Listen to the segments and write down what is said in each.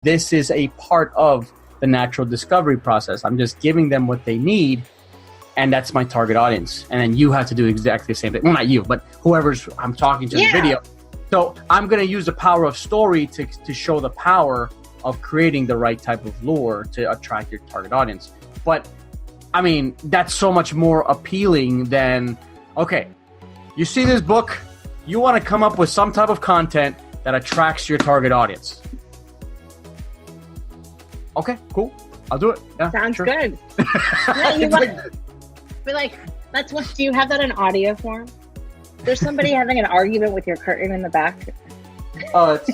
this is a part of the natural discovery process. I'm just giving them what they need, and that's my target audience. And then you have to do exactly the same thing. Well, not you, but whoever's I'm talking to in the video. So I'm going to use the power of story to show the power of creating the right type of lure to attract your target audience. But I mean, that's so much more appealing than, okay, you see this book, you want to come up with some type of content that attracts your target audience. Okay, cool. I'll do it. Yeah, sounds sure. good. But like, that's what. Do you have that in audio form? There's somebody having an argument with your curtain in the back. Oh, it's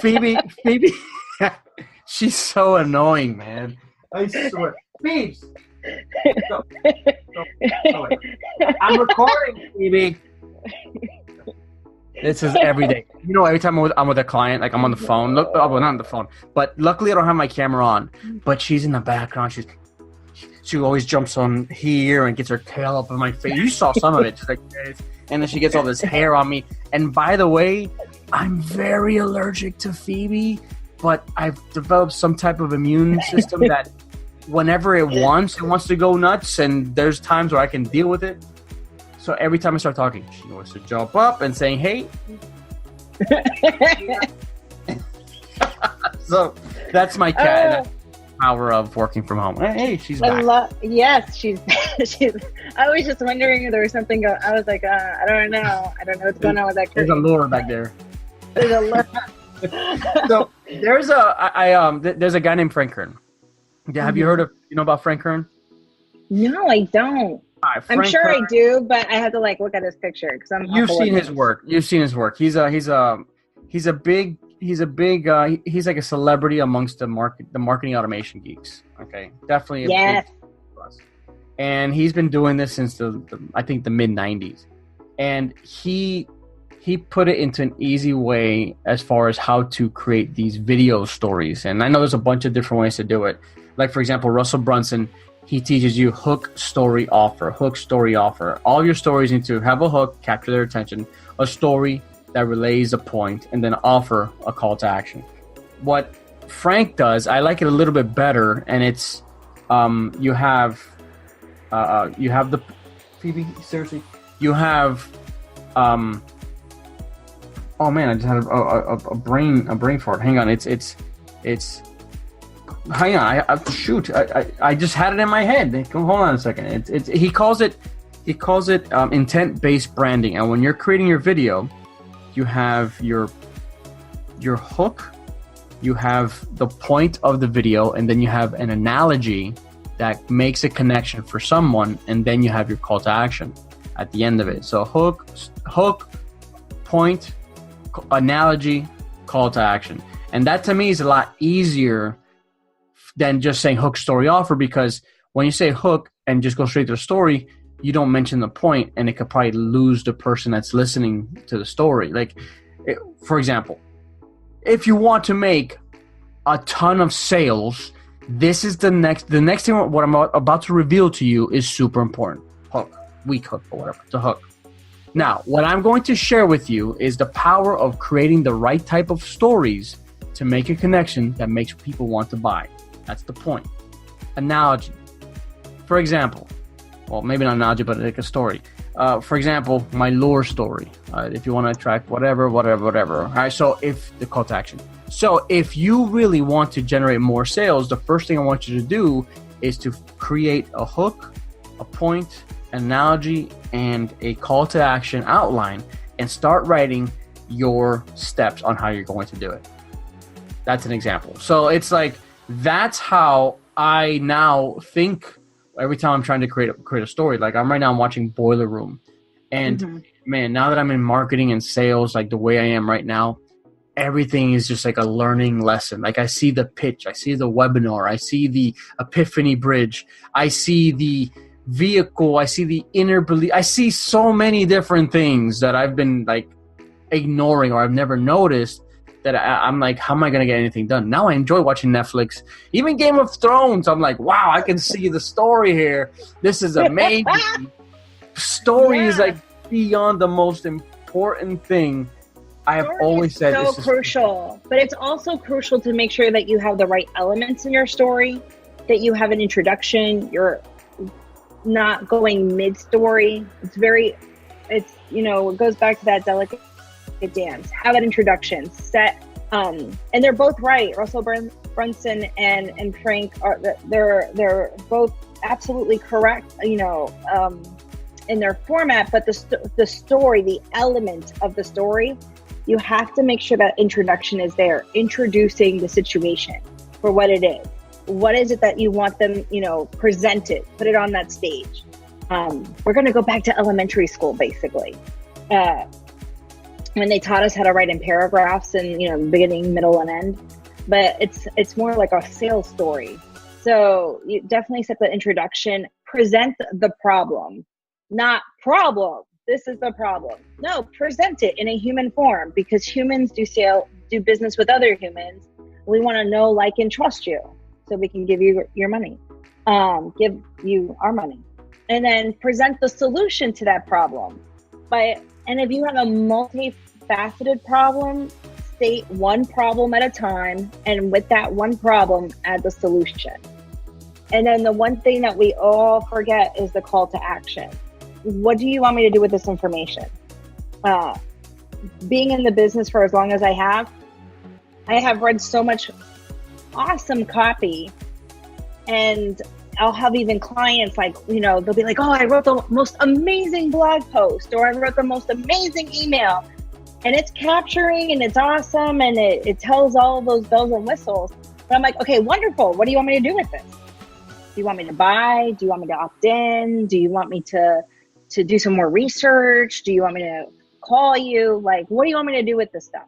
Phoebe. Phoebe. She's so annoying, man. I swear. Phoebe. No, I'm recording, Phoebe. This is every day. You know, every time I'm with a client, like I'm on the phone. Look, well, not on the phone, but luckily I don't have my camera on. But she's in the background. She always jumps on here and gets her tail up in my face. You saw some of it. She's like this, and then she gets all this hair on me. And by the way, I'm very allergic to Phoebe, but I've developed some type of immune system that whenever it wants to go nuts, and there's times where I can deal with it. So every time I start talking, she wants to jump up and saying, hey. So that's my cat. And that's the power of working from home. Hey, she's back. Yes, she's. I was just wondering if there was something going. I was like, I don't know. I don't know what's going on with that curtain. There's a lure back there. There's a lure. So there's a guy named Frank Kern. Have you heard of, about Frank Kern? No, I don't. I'm sure Kern, I do, but I have to look at his picture because You've seen his work. He's like a celebrity amongst the marketing automation geeks. Okay, definitely. Yes. And he's been doing this since I think the mid '90s, and he put it into an easy way as far as how to create these video stories. And I know there's a bunch of different ways to do it. Like for example, Russell Brunson. He teaches you hook, story, offer. Hook, story, offer. All your stories need to have a hook, capture their attention, a story that relays a point, and then offer a call to action. What Frank does, I like it a little bit better, and it's you have the Phoebe. Seriously, you have oh man, I just had a brain fart. Hang on, it's. Hang on, I just had it in my head. Hold on a second. He calls it intent-based branding. And when you're creating your video, you have your hook, you have the point of the video, and then you have an analogy that makes a connection for someone, and then you have your call to action at the end of it. So hook, point, analogy, call to action. And that to me is a lot easier than just saying hook, story, offer, because when you say hook and just go straight to the story, you don't mention the point, and it could probably lose the person that's listening to the story. For example, if you want to make a ton of sales, this is the next thing. What I'm about to reveal to you is super important. Hook, weak hook, or whatever. It's a hook. Now, what I'm going to share with you is the power of creating the right type of stories to make a connection that makes people want to buy. That's the point. Analogy. For example, well, maybe not analogy, but like a story. For example, my lure story. If you want to attract whatever. All right, so if the call to action. So if you really want to generate more sales, the first thing I want you to do is to create a hook, a point, an analogy, and a call to action outline, and start writing your steps on how you're going to do it. That's an example. So it's like, that's how I now think every time I'm trying to create a story. Like I'm watching Boiler Room, and man, now that I'm in marketing and sales, like the way I am right now, everything is just like a learning lesson. Like I see the pitch, I see the webinar, I see the epiphany bridge, I see the vehicle, I see the inner belief, I see so many different things that I've been like ignoring or I've never noticed. That I'm like, how am I going to get anything done? Now I enjoy watching Netflix. Even Game of Thrones, I'm like, wow, I can see the story here. This is amazing. Story is like beyond the most important thing I have always said so this is crucial, but it's also crucial to make sure that you have the right elements in your story, that you have an introduction, you're not going mid-story. It's it goes back to that delicate dance. Have an introduction, set, and they're both right. Russell Brunson and Frank they're both absolutely correct, in their format, but the story, the element of the story, you have to make sure that introduction is there, introducing the situation for what it is. What is it that you want them, presented, put it on that stage. We're going to go back to elementary school, basically. When they taught us how to write in paragraphs and, the beginning, middle, and end, but it's more like a sales story. So you definitely set the introduction, present the problem, not problem. This is the problem. No, present it in a human form, because humans do business with other humans. We want to know, like, and trust you so we can give you your money, give you our money, and then present the solution to that problem. And if you have a multifaceted problem, state one problem at a time, and with that one problem, add the solution. And then the one thing that we all forget is the call to action. What do you want me to do with this information? Being in the business for as long as I have read so much awesome copy, and I'll have even clients they'll be like, oh, I wrote the most amazing blog post, or I wrote the most amazing email, and it's capturing and it's awesome and it tells all those bells and whistles. But I'm like, okay, wonderful. What do you want me to do with this? Do you want me to buy? Do you want me to opt in? Do you want me to do some more research? Do you want me to call you? Like, what do you want me to do with this stuff?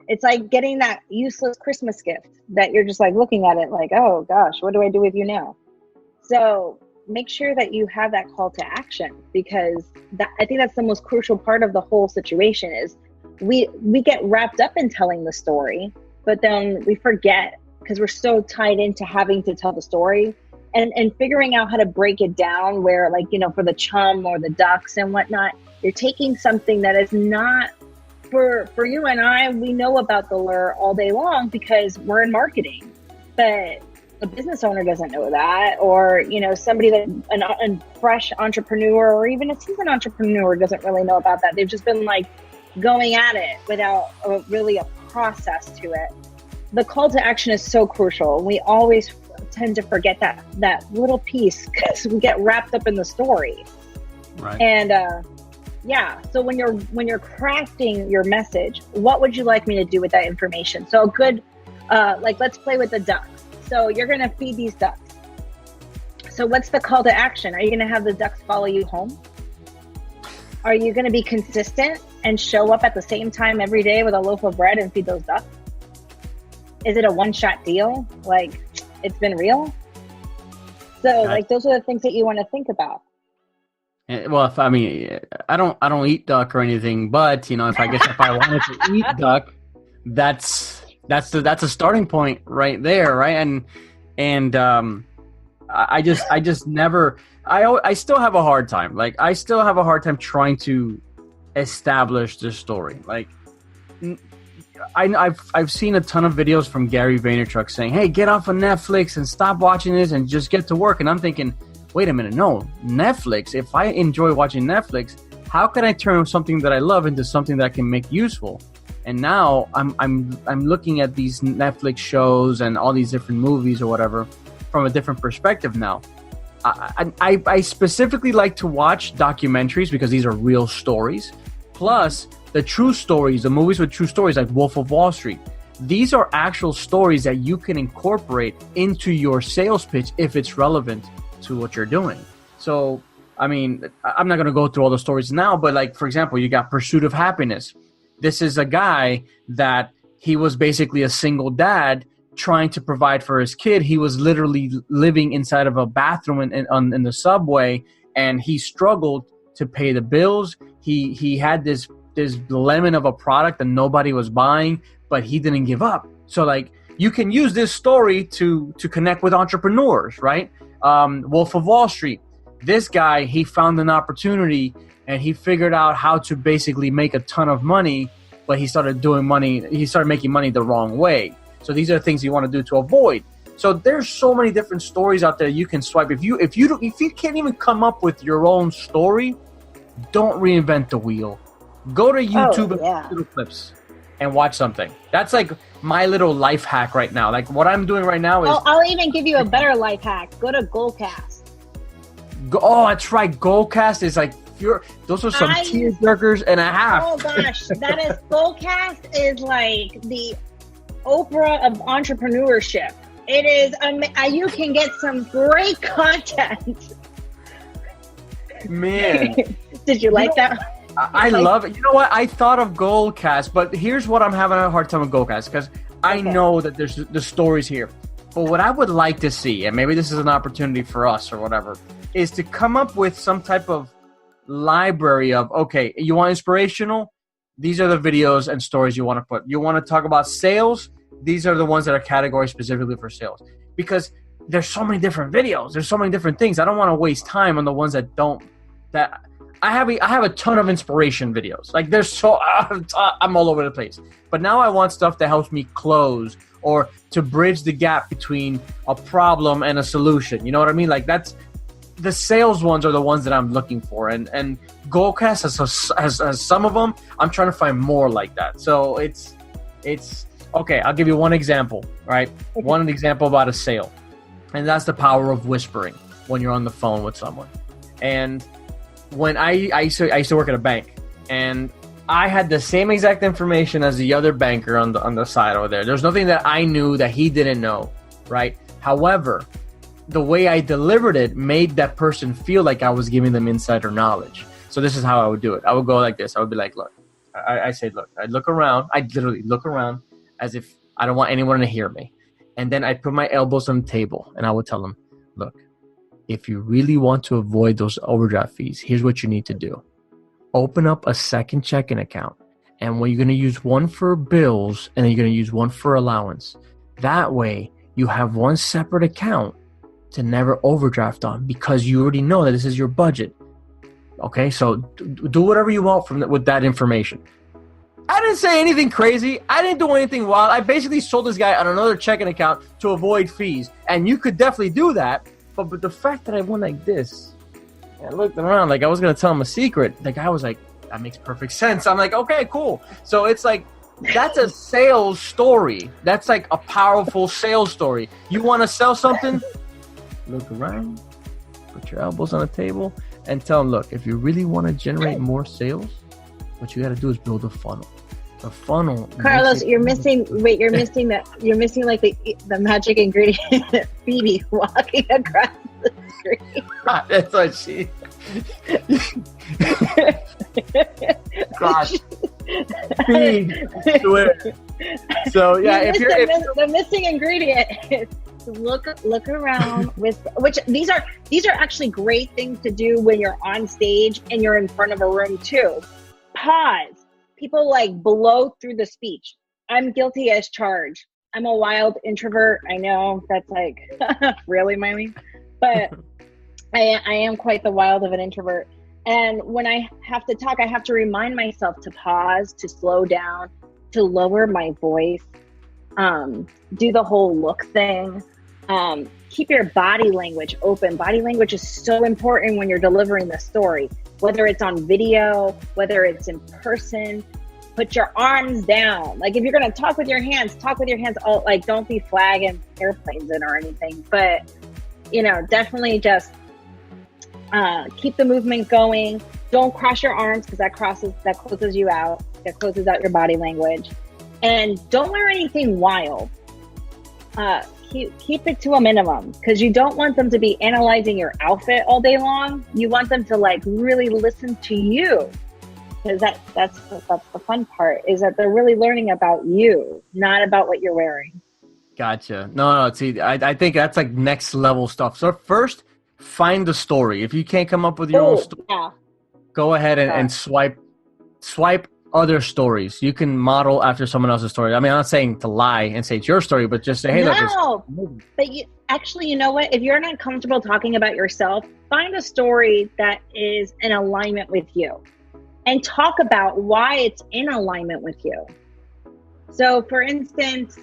It's like getting that useless Christmas gift that you're just like looking at it like, oh gosh, what do I do with you now? So make sure that you have that call to action, because I think that's the most crucial part of the whole situation is we get wrapped up in telling the story, but then we forget because we're so tied into having to tell the story and figuring out how to break it down where, like, for the chum or the ducks and whatnot, you're taking something that is not for you and I. We know about the lure all day long because we're in marketing, but a business owner doesn't know that, or somebody that a fresh entrepreneur or even a seasoned entrepreneur doesn't really know about that. They've just been like going at it without really a process to it. The call to action is so crucial. We always tend to forget that little piece because we get wrapped up in the story. Right. And so when you're crafting your message, what would you like me to do with that information? So a good let's play with the ducks. So you're going to feed these ducks. So what's the call to action? Are you going to have the ducks follow you home? Are you going to be consistent and show up at the same time every day with a loaf of bread and feed those ducks? Is it a one-shot deal? Like, it's been real? So, like, those are the things that you want to think about. Well, I don't eat duck or anything, but if I wanted to eat duck, that's a starting point right there, right? And I still have a hard time. Like, I still have a hard time trying to establish this story. Like, I've seen a ton of videos from Gary Vaynerchuk saying, hey, get off of Netflix and stop watching this and just get to work. And I'm thinking, wait a minute, no, Netflix, if I enjoy watching Netflix, how can I turn something that I love into something that I can make useful? And now I'm looking at these Netflix shows and all these different movies or whatever from a different perspective now. I specifically like to watch documentaries because these are real stories. Plus, the true stories, the movies with true stories like Wolf of Wall Street. These are actual stories that you can incorporate into your sales pitch if it's relevant to what you're doing. So, I'm not going to go through all the stories now, but like, for example, you got Pursuit of Happiness. This is a guy that he was basically a single dad trying to provide for his kid. He was literally living inside of a bathroom in the subway, and he struggled to pay the bills. He had this lemon of a product that nobody was buying, but he didn't give up. So, like, you can use this story to connect with entrepreneurs, right? Wolf of Wall Street. This guy, he found an opportunity and he figured out how to basically make a ton of money, but he started making money the wrong way. So these are things you want to do to avoid. So there's so many different stories out there you can swipe. If you can't even come up with your own story, don't reinvent the wheel. Go to YouTube and little clips and watch something. That's like my little life hack right now. Like what I'm doing right now is I'll even give you a better life hack. Go to Goalcast. That's right. Goalcast is like those are some tearjerkers and a half. Oh gosh, Goalcast is like the Oprah of entrepreneurship. It is, you can get some great content. Man. Did you like that? I love it. You know what? I thought of Goalcast, but here's what I'm having a hard time with Goalcast, because I know that there's the stories here. But what I would like to see, and maybe this is an opportunity for us or whatever, is to come up with some type of library of, okay, you want inspirational? These are the videos and stories you want to put. You want to talk about sales? These are the ones that are categorized specifically for sales, because there's so many different videos. There's so many different things. I don't want to waste time on the ones that don't. That I have a ton of inspiration videos. Like I'm all over the place. But now I want stuff that helps me close or to bridge the gap between a problem and a solution. You know what I mean? Like that's the sales ones are the ones that I'm looking for. And Goalcast has some of them. I'm trying to find more like that. So it's. Okay, I'll give you one example, right? One example about a sale. And that's the power of whispering when you're on the phone with someone. And when I used to work at a bank, and I had the same exact information as the other banker on the side over there. There's nothing that I knew that he didn't know, right? However, the way I delivered it made that person feel like I was giving them insider knowledge. So this is how I would do it. I would go like this. I would be like, look, I said, look, I'd look around. I'd literally look around as if I don't want anyone to hear me. And then I'd put my elbows on the table and I would tell them, look, if you really want to avoid those overdraft fees, here's what you need to do. Open up a second checking account. And when you're going to use one for bills and then you're going to use one for allowance. That way you have one separate account to never overdraft on, because you already know that this is your budget. Okay, so do whatever you want with that information. I didn't say anything crazy. I didn't do anything wild. I basically sold this guy on another checking account to avoid fees. And you could definitely do that. But the fact that I went like this, I looked around like I was going to tell him a secret. The guy was like, that makes perfect sense. I'm like, okay, cool. So it's like, that's a sales story. That's like a powerful sales story. You want to sell something? Look around, put your elbows on the table, and tell them, look, if you really want to generate more sales, what you got to do is build a funnel. The funnel. Carlos, you're missing like the magic ingredient. Phoebe walking across the street. That's what she. Gosh. So yeah, the missing ingredient is look around with which these are actually great things to do when you're on stage and you're in front of a room too. Pause. People like blow through the speech. I'm guilty as charged. I'm a wild introvert. I know that's like really, Miley, but I am quite the wild of an introvert. And when I have to talk, I have to remind myself to pause, to slow down, to lower my voice, do the whole look thing. Keep your body language open. Body language is so important when you're delivering the story, whether it's on video, whether it's in person. Put your arms down. Like if you're going to talk with your hands, talk with your hands. Like don't be flagging airplanes in or anything, but definitely just keep the movement going. Don't cross your arms because that closes you out. That closes out your body language. And don't wear anything wild. Keep it to a minimum because you don't want them to be analyzing your outfit all day long. You want them to like really listen to you, because that's the fun part, is that they're really learning about you, not about what you're wearing. Gotcha. No. See, I think that's like next level stuff. So first, find the story. If you can't come up with your own story, go ahead and swipe other stories. You can model after someone else's story. I mean, I'm not saying to lie and say it's your story, but just say, hey, look. No, but you know what? If you're not comfortable talking about yourself, find a story that is in alignment with you and talk about why it's in alignment with you. So for instance,